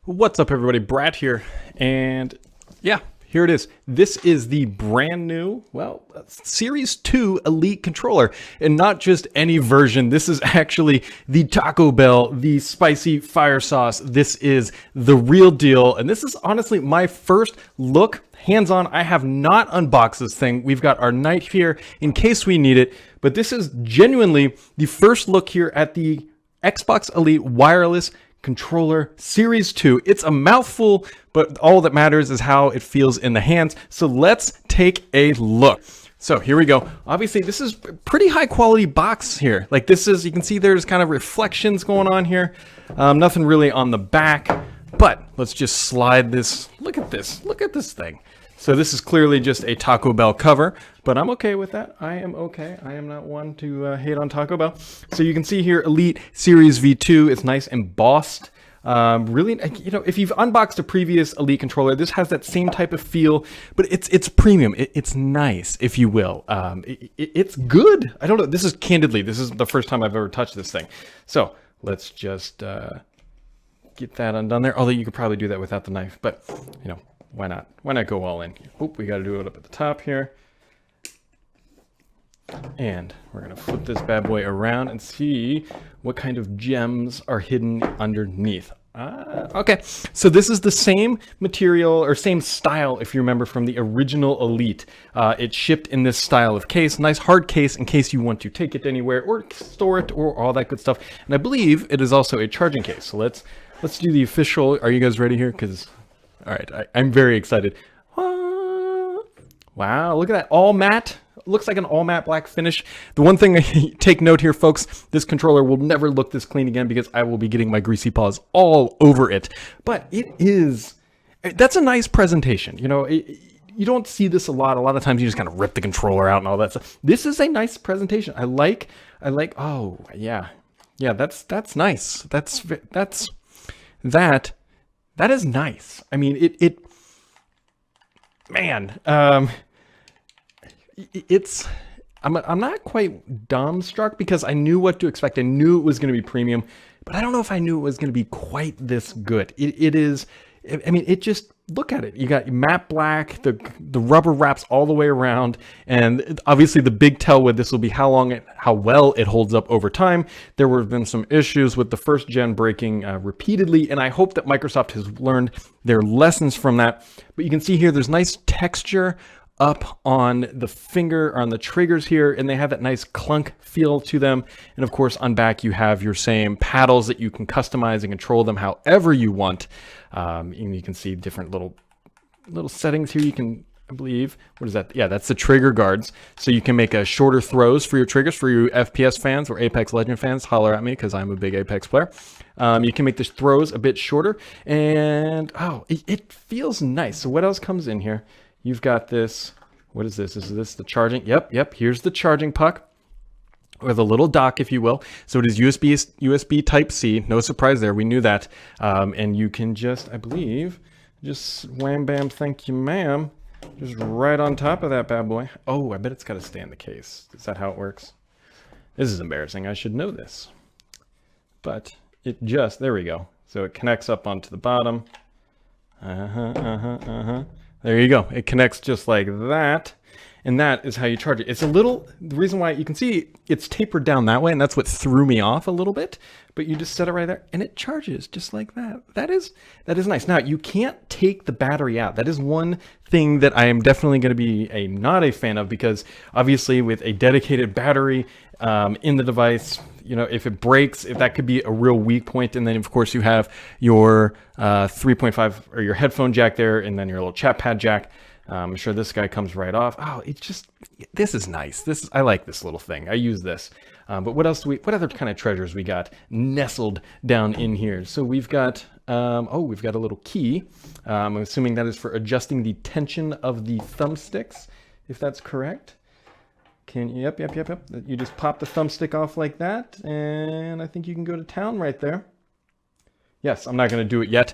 What's up, everybody? Brad here, and yeah, here it is. This is the brand new, Series 2 Elite controller, and not just any version. This is actually the Taco Bell, the spicy fire sauce. This is the real deal, and this is honestly my first look hands-on. I have not unboxed this thing. We've got our knife here in case we need it, but this is genuinely the first look here at the Xbox Elite wireless controller Series 2. It's a mouthful, but all that matters is how it feels in the hands. So let's take a look. So here we go. Obviously, this is pretty high quality box here. Like this is, you can see there's kind of reflections going on here. Nothing really on the back, but let's just slide this. Look at this. Look at this thing. So this is clearly just a Taco Bell cover, but I'm okay with that. I am okay. I am not one to hate on Taco Bell. So you can see here, Elite Series V2. It's nice embossed. Really, you know, if you've unboxed a previous Elite controller, this has that same type of feel, but it's premium. It's nice, if you will. It's good. I don't know. This is the first time I've ever touched this thing. So let's just get that undone there. Although you could probably do that without the knife, but you know, why not? Why not go all in? Oop, we got to do it up at the top here. And we're going to flip this bad boy around and see what kind of gems are hidden underneath. Okay, so this is the same material or same style, if you remember, from the original Elite. It's shipped in this style of case, nice hard case in case you want to take it anywhere or store it or all that good stuff. And I believe it is also a charging case. So let's do the official. Are you guys ready here? Because all right, I'm very excited. Wow, look at that, all matte. Looks like an all matte black finish. The one thing take note here, folks, this controller will never look this clean again because I will be getting my greasy paws all over it. But that's a nice presentation. You know, you don't see this a lot. A lot of times you just kind of rip the controller out and all that stuff. This is a nice presentation. I like, oh yeah. Yeah, that's nice. That is nice. I mean, man, I'm not quite dumbstruck because I knew what to expect. I knew it was going to be premium, but I don't know if I knew it was going to be quite this good. It is, I mean, it just, look at it. You got matte black, the rubber wraps all the way around, and obviously the big tell with this will be how well it holds up over time. There have been some issues with the first gen breaking repeatedly, and I hope that Microsoft has learned their lessons from that. But you can see here, there's nice texture up on the finger, or on the triggers here, and they have that nice clunk feel to them. And of course, on back, you have your same paddles that you can customize and control them however you want. And you can see different little settings here. You can, I believe, what is that? Yeah, that's the trigger guards. So you can make shorter throws for your triggers. For you FPS fans or Apex Legend fans, holler at me because I'm a big Apex player. You can make the throws a bit shorter, and oh, it feels nice. So what else comes in here? You've got this, what is this? Is this the charging? Yep, here's the charging puck, or the little dock, if you will. So it is USB Type-C, no surprise there, we knew that. And you can just, I believe, just wham bam, thank you ma'am, just right on top of that bad boy. Oh, I bet it's got to stay in the case. Is that how it works? This is embarrassing, I should know this. But it just, there we go. So it connects up onto the bottom. There you go. It connects just like that. And that is how you charge it. It's a little, the reason why you can see it's tapered down that way, and that's what threw me off a little bit, but you just set it right there and it charges just like that. That is nice. Now you can't take the battery out. That is one thing that I am definitely going to be not a fan of, because obviously with a dedicated battery in the device, you know, if it breaks, if that could be a real weak point. And then of course you have your 3.5 or your headphone jack there, and then your little chat pad jack. I'm sure this guy comes right off. Oh, this is nice. I like this little thing. I use this. But what other kind of treasures we got nestled down in here? So we've got, we've got a little key. I'm assuming that is for adjusting the tension of the thumbsticks, if that's correct. Yep. You just pop the thumbstick off like that, and I think you can go to town right there. Yes, I'm not going to do it yet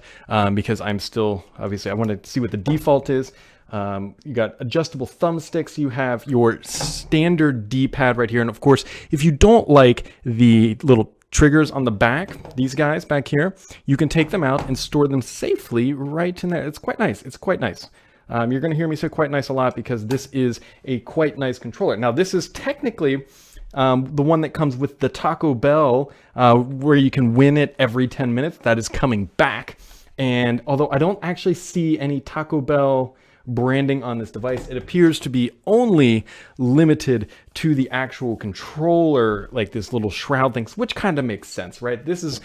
because I'm still, obviously, I want to see what the default is. You got adjustable thumbsticks. You have your standard D-pad right here. And of course, if you don't like the little triggers on the back, these guys back here, you can take them out and store them safely right in there. It's quite nice. It's quite nice. You're going to hear me say quite nice a lot because this is a quite nice controller. Now, this is technically the one that comes with the Taco Bell, where you can win it every 10 minutes. That is coming back. And although I don't actually see any Taco Bell branding on this device, it appears to be only limited to the actual controller, like this little shroud thing, which kind of makes sense, right? This is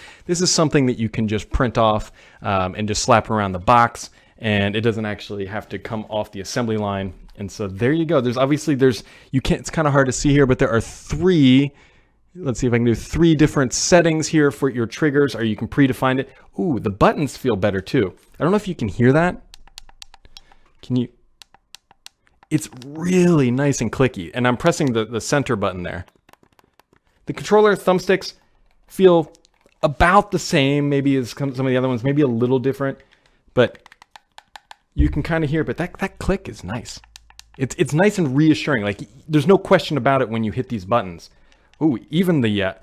something that you can just print off and just slap around the box, and it doesn't actually have to come off the assembly line. And so there you go. It's kind of hard to see here, but there are three. Let's see if I can do 3 different settings here for your triggers, or you can predefine it. Ooh, the buttons feel better too. I don't know if you can hear that. Can you? It's really nice and clicky, and I'm pressing the center button there. The controller thumbsticks feel about the same, maybe as some of the other ones, maybe a little different, but you can kind of hear, but that click is nice. It's nice and reassuring. Like, there's no question about it when you hit these buttons. Ooh, even the,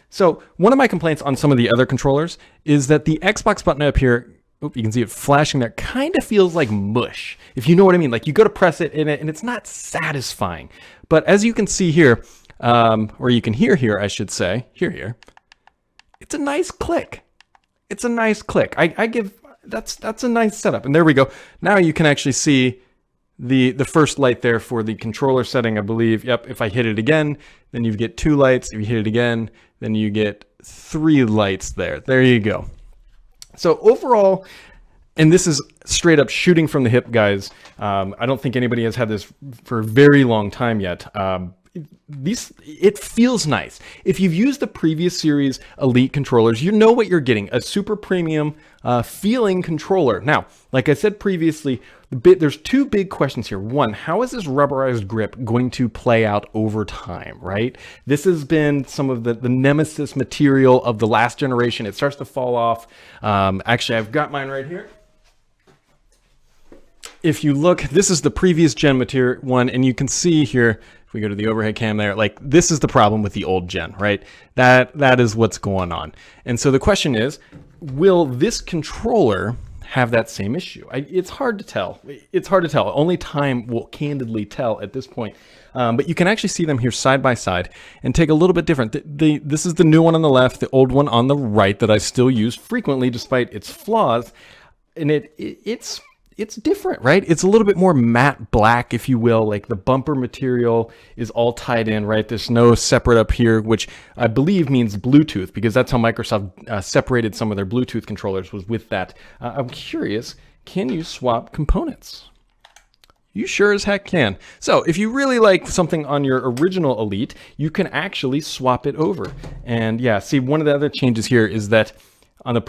so one of my complaints on some of the other controllers is that the Xbox button up here, you can see it flashing there, kind of feels like mush, if you know what I mean. Like, you go to press it and it's not satisfying. But as you can see here, or you can hear here, I should say, here, it's a nice click. It's a nice click. I give, that's a nice setup. And there we go. Now you can actually see the first light there for the controller setting, I believe. Yep, if I hit it again, then you get 2 lights. If you hit it again, then you get 3 lights there. There you go. So overall, and this is straight up shooting from the hip, guys. I don't think anybody has had this for a very long time yet. It feels nice. If you've used the previous series Elite controllers, you know what you're getting, a super premium feeling controller. Now, like I said previously, there's 2 big questions here. One, how is this rubberized grip going to play out over time, right? This has been some of the nemesis material of the last generation. It starts to fall off. Actually, I've got mine right here. If you look, this is the previous gen material one, and you can see here, if we go to the overhead cam there, like, this is the problem with the old gen, right? That is what's going on. And so the question is, will this controller have that same issue? It's hard to tell. It's hard to tell. Only time will candidly tell at this point. But you can actually see them here side by side and take a little bit different. This is the new one on the left, the old one on the right that I still use frequently despite its flaws. And it's different, right? It's a little bit more matte black, if you will. Like, the bumper material is all tied in, right? There's no separate up here, which I believe means Bluetooth, because that's how Microsoft separated some of their Bluetooth controllers, was with that. I'm curious, can you swap components? You sure as heck can. So if you really like something on your original Elite, you can actually swap it over. And yeah, see, one of the other changes here is that on the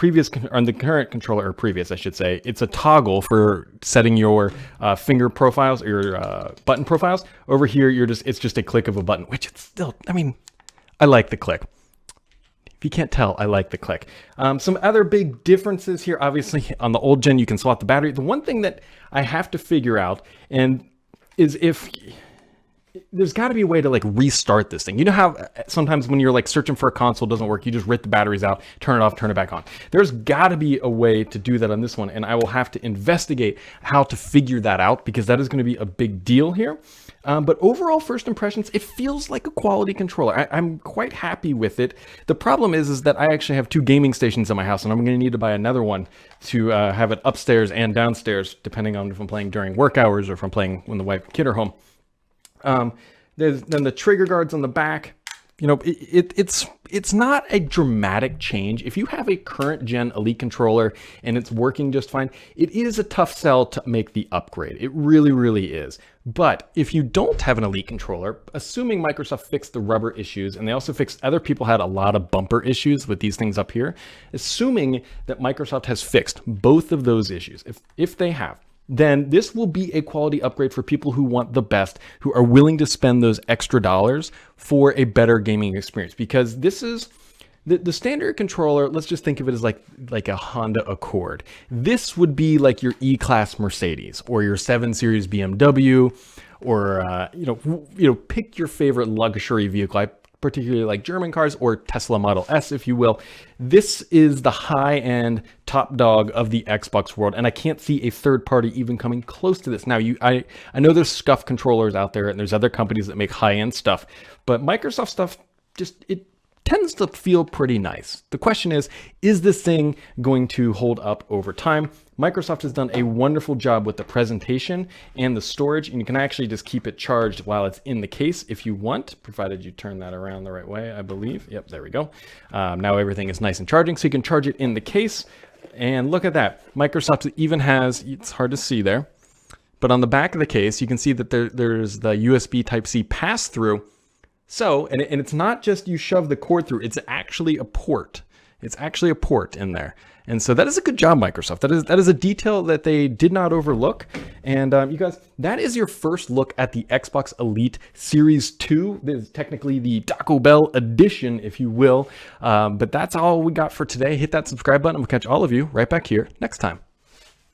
current controller, or previous, I should say, it's a toggle for setting your finger profiles, or your button profiles. Over here, it's just a click of a button, which it's still, I mean, I like the click. If you can't tell, I like the click. Some other big differences here, obviously, on the old gen, you can swap the battery. The one thing that I have to figure out is if there's got to be a way to, like, restart this thing. You know how sometimes when you're, like, searching for a console, doesn't work, you just rip the batteries out, turn it off, turn it back on. There's got to be a way to do that on this one, and I will have to investigate how to figure that out, because that is going to be a big deal here. But overall, first impressions, it feels like a quality controller. I'm quite happy with it. The problem is that I actually have 2 gaming stations in my house, and I'm going to need to buy another one to have it upstairs and downstairs, depending on if I'm playing during work hours or if I'm playing when the wife and kid are home. There's then the trigger guards on the back. You know, it's not a dramatic change. If you have a current gen Elite controller and it's working just fine, it is a tough sell to make the upgrade. It really, really is. But if you don't have an Elite controller, assuming Microsoft fixed the rubber issues, and they also fixed, other people had a lot of bumper issues with these things up here, assuming that Microsoft has fixed both of those issues, if they have, then this will be a quality upgrade for people who want the best, who are willing to spend those extra dollars for a better gaming experience. Because this is the standard controller. Let's just think of it as like a Honda Accord. This would be like your E-Class Mercedes or your 7 Series BMW, or you know, pick your favorite luxury vehicle. I particularly like German cars or Tesla Model S, if you will. This is the high-end top dog of the Xbox world, and I can't see a third party even coming close to this. Now, I know there's scuff controllers out there, and there's other companies that make high-end stuff, but Microsoft stuff it tends to feel pretty nice. The question is this thing going to hold up over time? Microsoft has done a wonderful job with the presentation and the storage, and you can actually just keep it charged while it's in the case if you want, provided you turn that around the right way, I believe. Yep, there we go. Now everything is nice and charging, so you can charge it in the case. And look at that. Microsoft even has, it's hard to see there, but on the back of the case, you can see that there's the USB Type-C pass-through. So, and it's not just you shove the cord through, it's actually a port. It's actually a port in there. And so that is a good job, Microsoft. That is a detail that they did not overlook. And you guys, that is your first look at the Xbox Elite Series 2. This is technically the Taco Bell edition, if you will. But that's all we got for today. Hit that subscribe button. We'll catch all of you right back here next time.